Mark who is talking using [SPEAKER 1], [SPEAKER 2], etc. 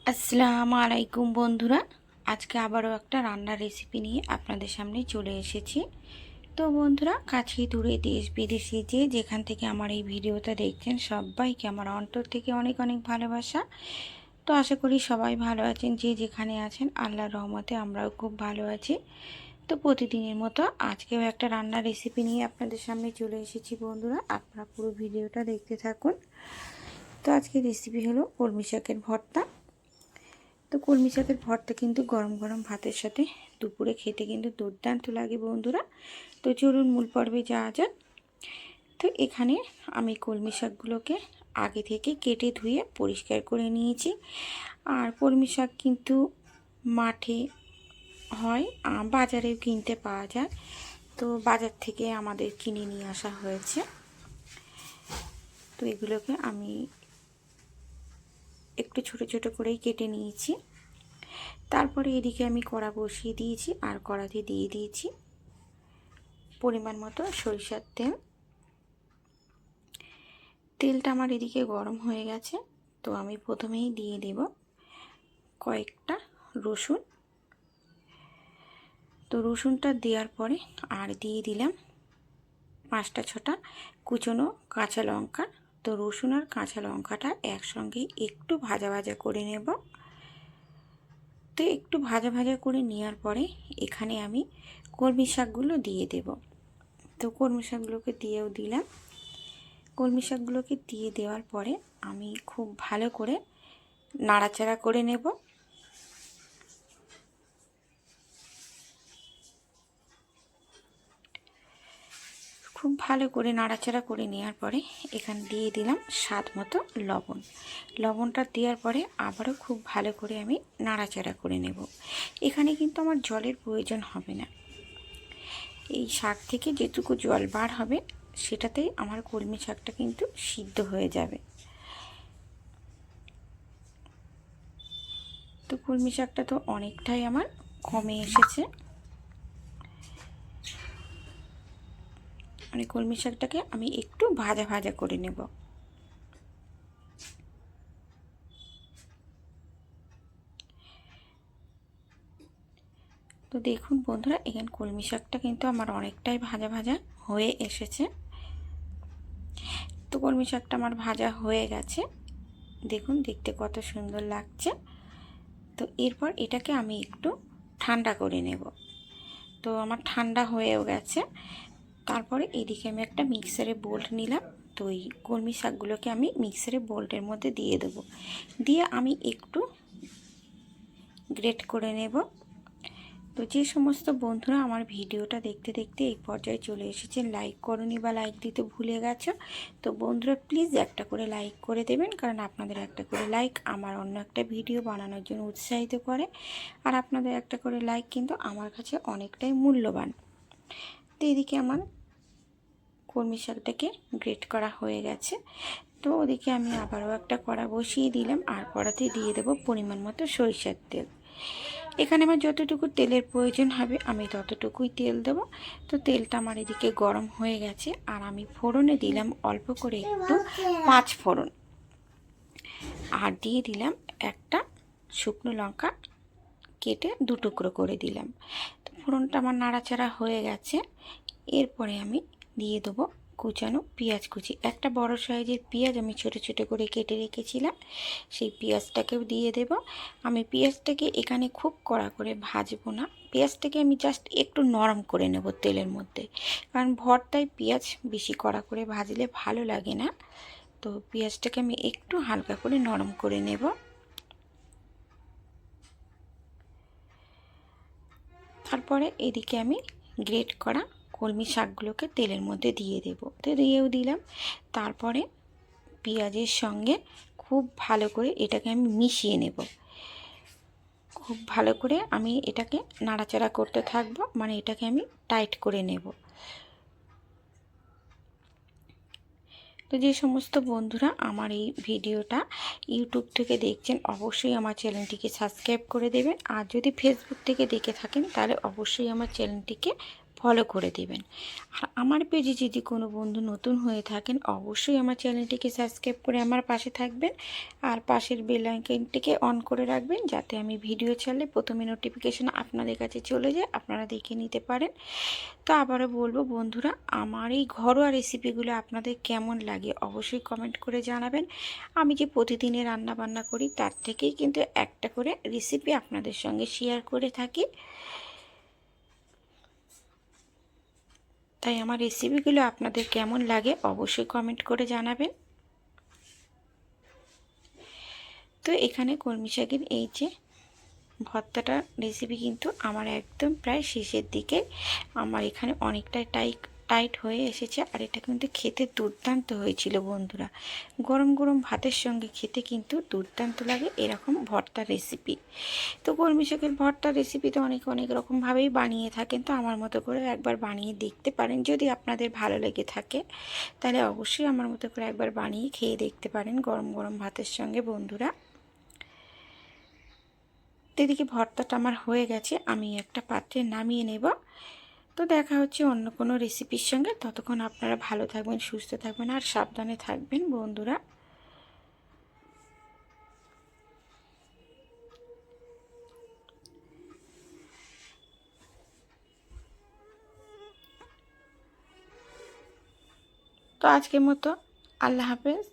[SPEAKER 1] আসসালামু আলাইকুম বন্ধুরা, আজকে আবারও একটা রান্নার রেসিপি নিয়ে আপনাদের সামনে চলে এসেছি। তো বন্ধুরা, কাছে দূরে দেশ বিদেশে যে যেখান থেকে আমার এই ভিডিওটা দেখছেন সবাইকে আমার অন্তর থেকে অনেক অনেক ভালোবাসা। তো আশা করি সবাই ভালো আছেন, যে যেখানে আছেন আল্লাহর রহমতে আমরাও খুব ভালো আছি। তো প্রতিদিনের মতো আজকেও একটা রান্নার রেসিপি নিয়ে আপনাদের সামনে চলে এসেছি বন্ধুরা, আপনারা পুরো ভিডিওটা দেখতে থাকুন। তো আজকের রেসিপি হলো কলমি শাকের ভর্তা। তো কলমি শাকের ভর্তা কিন্তু গরম গরম ভাতের সাথে দুপুরে খেতে কিন্তু দুর্দান্ত লাগে বন্ধুরা। তো চলুন মূল পর্বে যাওয়া যাক। তো এখানে আমি কলমি শাকগুলোকে আগে থেকে কেটে ধুয়ে পরিষ্কার করে নিয়েছি। আর কলমি শাক কিন্তু মাঠে হয়, বাজারেও কিনতে পাওয়া যায়। তো বাজার থেকে আমাদের কিনে নিয়ে আসা হয়েছে। তো এগুলোকে আমি একটু ছোট ছোট করেই কেটে নিয়েছি। তারপরে এদিকে আমি কড়া বসিয়ে দিয়েছি, আর কড়াতে দিয়ে দিয়েছি পরিমাণ মতো সরিষার তেল। তেলটা আমার এদিকে গরম হয়ে গেছে। তো আমি প্রথমেই দিয়ে দেব কয়েকটা রসুন। তো রসুনটা দেওয়ার পরে আর দিয়ে দিলাম 5-6টা কুচনো কাঁচা লঙ্কা। তো রসুন আর কাঁচা লঙ্কাটা একসঙ্গে একটু ভাজা ভাজা করে নেব। তো একটু ভাজা ভাজা করে নেওয়ার পরে এখানে আমি কলমি শাকগুলো দিয়ে দেব। তো কলমি শাকগুলোকে দিয়েও দিলাম। কলমি শাকগুলোকে দিয়ে দেওয়ার পরে আমি খুব ভালো করে নাড়াচাড়া করে নেব। খুব ভালো করে নাড়াচাড়া করে নেওয়ার পরে এখানে দিয়ে দিলাম স্বাদ মতো লবণ। লবণটা দেওয়ার পরে আবারও খুব ভালো করে আমি নাড়াচাড়া করে নেব। এখানে কিন্তু আমার জলের প্রয়োজন হবে না। এই শাক থেকে যেটুকু জল বার হবে সেটাতেই আমার কলমি শাকটা কিন্তু সিদ্ধ হয়ে যাবে। তো কলমি শাকটা তো অনেকটাই আমার কমে এসেছে। মানে কলমি শাকটাকে আমি একটু ভাজা ভাজা করে নেব। তো দেখুন বন্ধুরা, এখানে কলমি শাকটা কিন্তু আমার অনেকটাই ভাজা ভাজা হয়ে এসেছে। তো কলমি শাকটা আমার ভাজা হয়ে গেছে, দেখুন দেখতে কত সুন্দর লাগছে। তো এরপর এটাকে আমি একটু ঠান্ডা করে নেব। তো আমার ঠান্ডা হয়েও গেছে। তারপরে এদিকে আমি একটা মিক্সারে বোল নিলাম। তো এই কলমি শাকগুলোকে আমি মিক্সারে বোলটার মধ্যে দিয়ে দেবো। দিয়ে আমি একটু গ্রেট করে নেব। তো যে সমস্ত বন্ধুরা আমার ভিডিওটা দেখতে দেখতে এই পর্যায়ে চলে এসেছেন, লাইক করনি বা লাইক দিতে ভুলে গেছো, তো বন্ধুরা প্লিজ একটা করে লাইক করে দেবেন, কারণ আপনাদের একটা করে লাইক আমার অন্য একটা ভিডিও বানানোর জন্য উৎসাহিত করে। আর আপনাদের একটা করে লাইক কিন্তু আমার কাছে অনেকটাই মূল্যবান। তো এদিকে আমার কলমি শাকটাকে গ্রেট করা হয়ে গেছে। তো ওদিকে আমি আবারও একটা কড়া বসিয়ে দিলাম, আর কড়াতে দিয়ে দেবো পরিমাণ মতো সরিষার তেল। এখানে আমার যতটুকু তেলের প্রয়োজন হবে আমি ততটুকুই তেল দেব। তো তেলটা আমার এদিকে গরম হয়ে গেছে, আর আমি ফোড়নে দিলাম অল্প করে একটু 5 ফোড়ন, আর দিয়ে দিলাম একটা শুকনো লঙ্কা কেটে 2 টুকরো করে দিলাম। তো ফোড়নটা আমার নাড়াচাড়া হয়ে গেছে। এরপরে আমি দিয়ে দেবো কুচানো পেঁয়াজ কুচি। একটা বড় সাইজের পেঁয়াজ আমি ছোট ছোট করে কেটে রেখেছিলাম, সেই পেঁয়াজটাকেও দিয়ে দেব। আমি পেঁয়াজটাকে এখানে খুব কড়া করে ভাজবো না, পেঁয়াজটাকে আমি জাস্ট একটু নরম করে নেব তেলের মধ্যে, কারণ ভর্তায় পেঁয়াজ বেশি কড়া করে ভাজলে ভালো লাগে না। তো পেঁয়াজটাকে আমি একটু হালকা করে নরম করে নেব। তারপরে এদিকে আমি গ্রেট করা কলমি শাকগুলোকে তেলের মধ্যে দিয়ে দেব। তো দিয়েও দিলাম। তারপরে পেঁয়াজের সঙ্গে খুব ভালো করে এটাকে আমি মিশিয়ে নেব। খুব ভালো করে আমি এটাকে নাড়াচাড়া করতে থাকবো, মানে এটাকে আমি টাইট করে নেব। তো যে সমস্ত বন্ধুরা আমার এই ভিডিওটা ইউটিউব থেকে দেখছেন অবশ্যই আমার চ্যানেলটিকে সাবস্ক্রাইব করে দেবেন, আর যদি ফেসবুক থেকে দেখে থাকেন তাহলে অবশ্যই আমার চ্যানেলটিকে ফলো করে দেবেন। আর আমার পেজে যদি কোনো বন্ধু নতুন হয়ে থাকেন অবশ্যই আমার চ্যানেলটিকে সাবস্ক্রাইব করে আমার পাশে থাকবেন আর পাশের বেল আইকনটিকে অন করে রাখবেন, যাতে আমি ভিডিও ছাড়লে প্রথমে নোটিফিকেশন আপনাদের কাছে চলে যায়, আপনারা দেখে নিতে পারেন। তো আবারও বলবো বন্ধুরা, আমার এই ঘরোয়া রেসিপিগুলো আপনাদের কেমন লাগে অবশ্যই কমেন্ট করে জানাবেন। আমি যে প্রতিদিনে রান্না বান্না করি তার থেকেই কিন্তু একটা করে রেসিপি আপনাদের সঙ্গে শেয়ার করে থাকি। তাই আমার রেসিপিগুলো আপনাদের কেমন লাগে অবশ্যই কমেন্ট করে জানাবেন। তো এখানে কলমি শাকের এই যে ভর্তাটা রেসিপি কিন্তু আমার একদম প্রায় শেষের দিকে। আমার এখানে অনেকটাই টাইট হয়ে এসেছে, আর এটা কিন্তু খেতে দুর্দান্ত হয়েছিল বন্ধুরা। গরম গরম ভাতের সঙ্গে খেতে কিন্তু দুর্দান্ত লাগে এরকম ভর্তার রেসিপি। তো কলমি শাকের ভর্তার রেসিপি তো অনেক অনেক রকমভাবেই বানিয়ে থাকেন, তো আমার মতো করে একবার বানিয়ে দেখতে পারেন। যদি আপনাদের ভালো লেগে থাকে তাহলে অবশ্যই আমার মতো করে একবার বানিয়ে খেয়ে দেখতে পারেন গরম গরম ভাতের সঙ্গে বন্ধুরা। এদিকে ভর্তাটা আমার হয়ে গেছে, আমি একটা পাত্রে নামিয়ে নেব। তো দেখা হচ্ছে অন্য কোনো রেসিপির সঙ্গে। ততক্ষণ আপনারা ভালো থাকবেন, সুস্থ থাকবেন আর সাবধানে থাকবেন বন্ধুরা। তো আজকের মতো আল্লাহ হাফেজ।